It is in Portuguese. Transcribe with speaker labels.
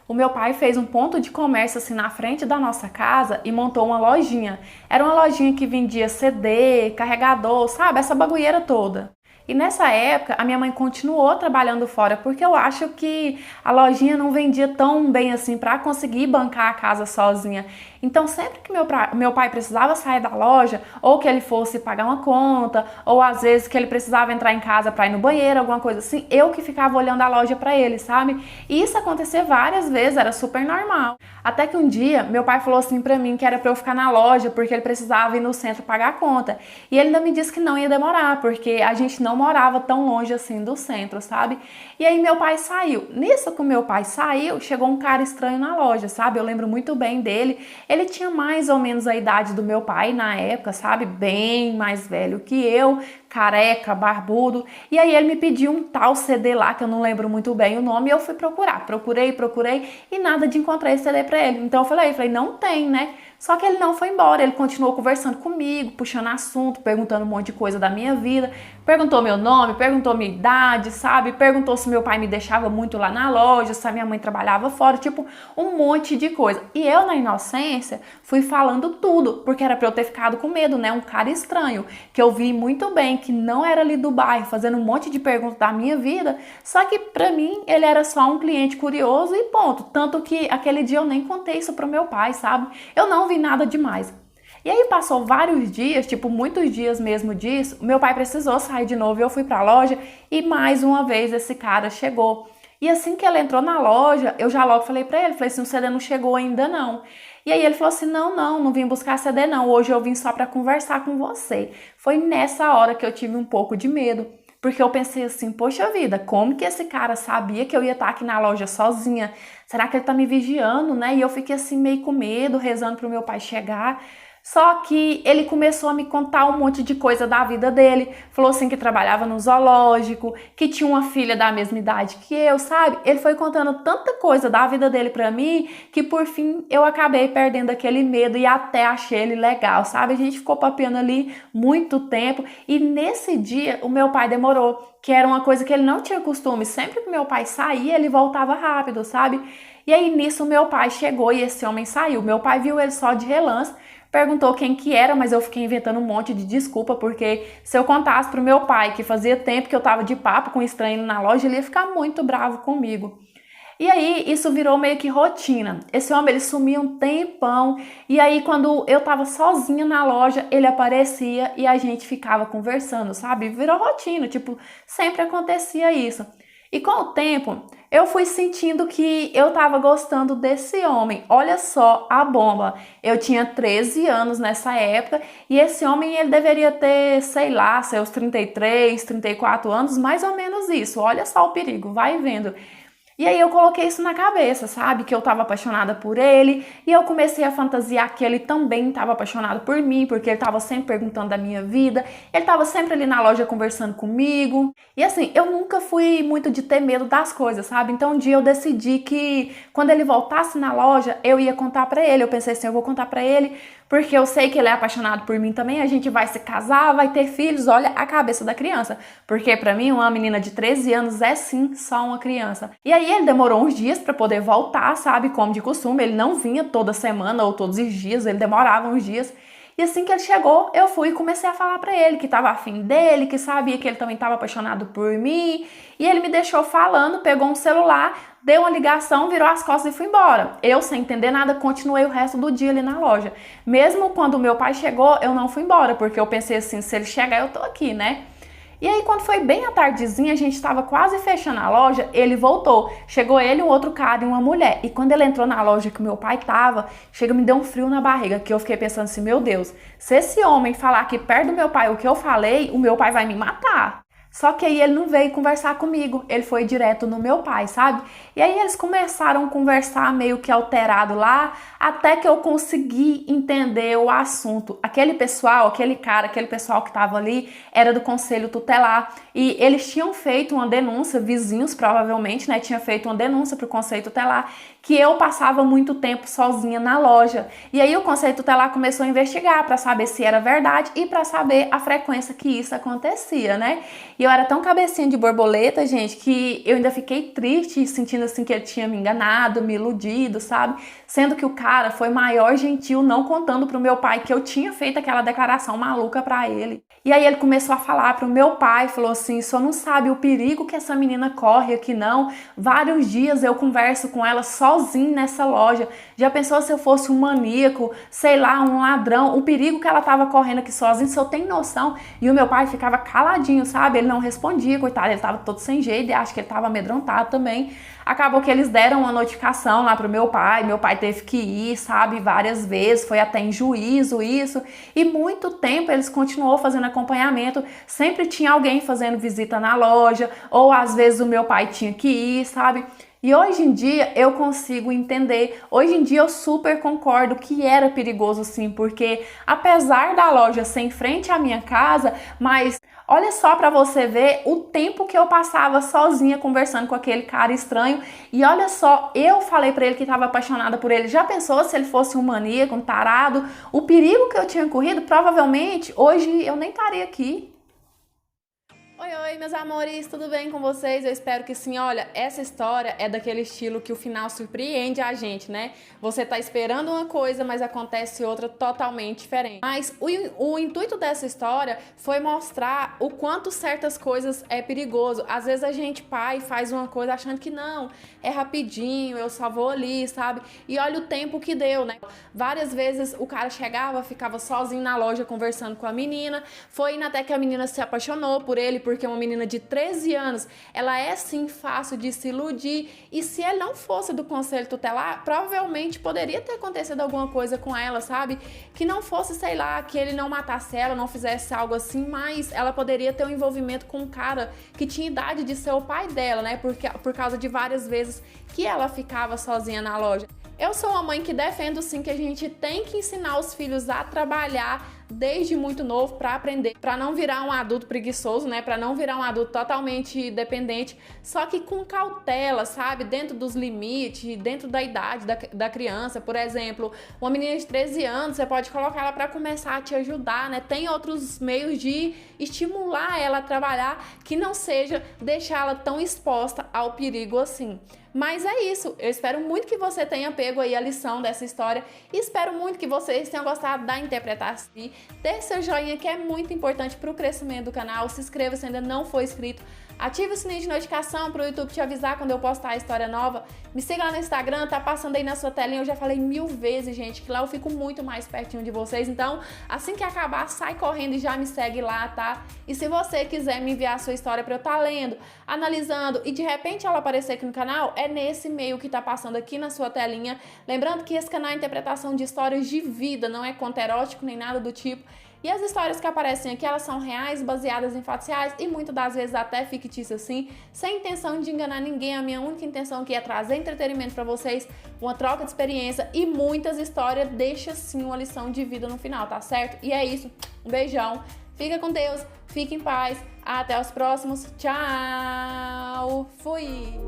Speaker 1: o meu pai fez um ponto de comércio assim na frente da nossa casa e montou uma lojinha. Era uma lojinha que vendia CD, carregador, sabe? Essa bagulheira toda. E nessa época, a minha mãe continuou trabalhando fora, porque eu acho que a lojinha não vendia tão bem assim para conseguir bancar a casa sozinha. Então, sempre que meu pai precisava sair da loja, ou que ele fosse pagar uma conta, ou às vezes que ele precisava entrar em casa para ir no banheiro, alguma coisa assim, eu que ficava olhando a loja para ele, sabe? E isso acontecia várias vezes, era super normal. Até que um dia, meu pai falou assim para mim que era para eu ficar na loja, porque ele precisava ir no centro pagar a conta. E ele ainda me disse que não ia demorar, porque a gente não morava tão longe assim do centro, sabe? E aí meu pai saiu. Nisso que o meu pai saiu, chegou um cara estranho na loja, sabe? Eu lembro muito bem dele. Ele tinha mais ou menos a idade do meu pai na época, sabe? Bem mais velho que eu, careca, barbudo. E aí ele me pediu um tal CD lá, que eu não lembro muito bem o nome, e eu fui procurar. Procurei e nada de encontrar esse CD pra ele. Então eu falei, não tem, né? Só que ele não foi embora, ele continuou conversando comigo, puxando assunto, perguntando um monte de coisa da minha vida, perguntou meu nome, perguntou minha idade, sabe? Perguntou se meu pai me deixava muito lá na loja, se a minha mãe trabalhava fora, tipo, um monte de coisa. E eu, na inocência, fui falando tudo, porque era pra eu ter ficado com medo, né? Um cara estranho, que eu vi muito bem que não era ali do bairro, fazendo um monte de perguntas da minha vida, só que pra mim ele era só um cliente curioso e ponto. Tanto que aquele dia eu nem contei isso pro meu pai, sabe? Eu não vi nada demais. E aí passou vários dias, tipo muitos dias mesmo disso, meu pai precisou sair de novo e eu fui pra loja e mais uma vez esse cara chegou. E assim que ele entrou na loja, eu já logo falei pra ele, falei assim, o CD não chegou ainda não. E aí ele falou assim, não vim buscar CD não, hoje eu vim só pra conversar com você. Foi nessa hora que eu tive um pouco de medo. Porque eu pensei assim, poxa vida, como que esse cara sabia que eu ia estar aqui na loja sozinha? Será que ele tá me vigiando, né? E eu fiquei assim meio com medo, rezando pro meu pai chegar. Só que ele começou a me contar um monte de coisa da vida dele. Falou assim que trabalhava no zoológico, que tinha uma filha da mesma idade que eu, sabe? Ele foi contando tanta coisa da vida dele pra mim que por fim eu acabei perdendo aquele medo e até achei ele legal, sabe? A gente ficou papeando ali muito tempo e nesse dia o meu pai demorou, que era uma coisa que ele não tinha costume. Sempre que meu pai saía, ele voltava rápido, sabe? E aí nisso meu pai chegou e esse homem saiu. Meu pai viu ele só de relance, perguntou quem que era, mas eu fiquei inventando um monte de desculpa, porque se eu contasse pro meu pai que fazia tempo que eu tava de papo com um estranho na loja, ele ia ficar muito bravo comigo. E aí, isso virou meio que rotina. Esse homem, ele sumia um tempão, e aí quando eu tava sozinha na loja, ele aparecia e a gente ficava conversando, sabe? Virou rotina, tipo, sempre acontecia isso. E com o tempo, eu fui sentindo que eu tava gostando desse homem. Olha só a bomba. Eu tinha 13 anos nessa época e esse homem ele deveria ter, sei lá, seus 33, 34 anos, mais ou menos isso. Olha só o perigo, vai vendo. E aí eu coloquei isso na cabeça, sabe? Que eu tava apaixonada por ele e eu comecei a fantasiar que ele também tava apaixonado por mim, porque ele tava sempre perguntando da minha vida, ele tava sempre ali na loja conversando comigo. E assim, eu nunca fui muito de ter medo das coisas, sabe? Então um dia eu decidi que quando ele voltasse na loja, eu ia contar pra ele. Eu pensei assim, eu vou contar pra ele, porque eu sei que ele é apaixonado por mim também, a gente vai se casar, vai ter filhos, olha a cabeça da criança. Porque pra mim, uma menina de 13 anos é sim só uma criança. E aí ele demorou uns dias pra poder voltar, sabe, como de costume, ele não vinha toda semana ou todos os dias, ele demorava uns dias. E assim que ele chegou, eu fui e comecei a falar pra ele que tava afim dele, que sabia que ele também tava apaixonado por mim. E ele me deixou falando, pegou um celular, deu uma ligação, virou as costas e foi embora. Eu, sem entender nada, continuei o resto do dia ali na loja. Mesmo quando o meu pai chegou, eu não fui embora, porque eu pensei assim, se ele chegar, eu tô aqui, né? E aí, quando foi bem à tardezinha, a gente estava quase fechando a loja, ele voltou. Chegou ele, um outro cara e uma mulher. E quando ele entrou na loja que o meu pai tava, chega, me deu um frio na barriga, que eu fiquei pensando assim, meu Deus, se esse homem falar aqui perto do meu pai o que eu falei, o meu pai vai me matar. Só que aí ele não veio conversar comigo, ele foi direto no meu pai, sabe? E aí eles começaram a conversar meio que alterado lá, até que eu consegui entender o assunto. Aquele pessoal, aquele cara, aquele pessoal que tava ali, era do conselho tutelar. E eles tinham feito uma denúncia, vizinhos provavelmente, né? Tinha feito uma denúncia pro conselho tutelar, que eu passava muito tempo sozinha na loja. E aí o conselho tutelar começou a investigar para saber se era verdade e para saber a frequência que isso acontecia, né? E eu era tão cabecinha de borboleta, gente, que eu ainda fiquei triste, sentindo assim que ele tinha me enganado, me iludido, sabe? Sendo que o cara foi maior gentil, não contando pro meu pai que eu tinha feito aquela declaração maluca pra ele. E aí ele começou a falar pro meu pai, falou assim, só não sabe o perigo que essa menina corre aqui não. Vários dias eu converso com ela sozinho nessa loja. Já pensou se eu fosse um maníaco, sei lá, um ladrão, o perigo que ela tava correndo aqui sozinha, se eu tenho noção. E o meu pai ficava caladinho, sabe? Ele não respondia, coitado, ele tava todo sem jeito e acho que ele tava amedrontado também. Acabou que eles deram uma notificação lá pro meu pai teve que ir, sabe, várias vezes, foi até em juízo isso, e muito tempo eles continuou fazendo acompanhamento, sempre tinha alguém fazendo visita na loja, ou às vezes o meu pai tinha que ir, sabe? E hoje em dia eu consigo entender, hoje em dia eu super concordo que era perigoso sim, porque apesar da loja ser em frente à minha casa, mas olha só pra você ver o tempo que eu passava sozinha conversando com aquele cara estranho, e olha só, eu falei pra ele que estava apaixonada por ele, já pensou se ele fosse um maníaco, um tarado, o perigo que eu tinha corrido, provavelmente hoje eu nem estaria aqui. Oi, meus amores, tudo bem com vocês? Eu espero que sim. Olha, essa história é daquele estilo que o final surpreende a gente, né? Você tá esperando uma coisa, mas acontece outra totalmente diferente. Mas o intuito dessa história foi mostrar o quanto certas coisas é perigoso. Às vezes a gente, pai, faz uma coisa achando que não, é rapidinho, eu só vou ali, sabe? E olha o tempo que deu, né? Várias vezes o cara chegava, ficava sozinho na loja conversando com a menina, foi indo até que a menina se apaixonou por ele, porque uma menina de 13 anos, ela é sim fácil de se iludir, e se ele não fosse do conselho tutelar, provavelmente poderia ter acontecido alguma coisa com ela, sabe? Que não fosse, sei lá, que ele não matasse ela, não fizesse algo assim, mas ela poderia ter um envolvimento com um cara que tinha idade de ser o pai dela, né? Porque, por causa de várias vezes que ela ficava sozinha na loja. Eu sou uma mãe que defendo sim que a gente tem que ensinar os filhos a trabalhar desde muito novo para aprender, para não virar um adulto preguiçoso, né? Para não virar um adulto totalmente dependente, só que com cautela, sabe? Dentro dos limites, dentro da idade da criança. Por exemplo, uma menina de 13 anos, você pode colocar ela para começar a te ajudar, né? Tem outros meios de estimular ela a trabalhar que não seja deixá-la tão exposta ao perigo assim. Mas é isso, eu espero muito que você tenha pego aí a lição dessa história e espero muito que vocês tenham gostado da interpretação. Dê seu joinha, que é muito importante para o crescimento do canal, se inscreva se ainda não for inscrito, ative o sininho de notificação para o YouTube te avisar quando eu postar a história nova, me siga lá no Instagram, tá passando aí na sua telinha, eu já falei 1000 vezes, gente, que lá eu fico muito mais pertinho de vocês, então assim que acabar, sai correndo e já me segue lá, tá? E se você quiser me enviar a sua história para eu estar lendo, analisando e de repente ela aparecer aqui no canal, é nesse e-mail que tá passando aqui na sua telinha. Lembrando que esse canal é interpretação de histórias de vida, não é conto erótico nem nada do tipo. E as histórias que aparecem aqui, elas são reais, baseadas em fatos reais e muitas das vezes até fictícias assim, sem intenção de enganar ninguém. A minha única intenção aqui é trazer entretenimento para vocês, uma troca de experiência e muitas histórias deixam sim uma lição de vida no final, tá certo? E é isso, um beijão, fica com Deus, fique em paz, até os próximos, tchau, fui!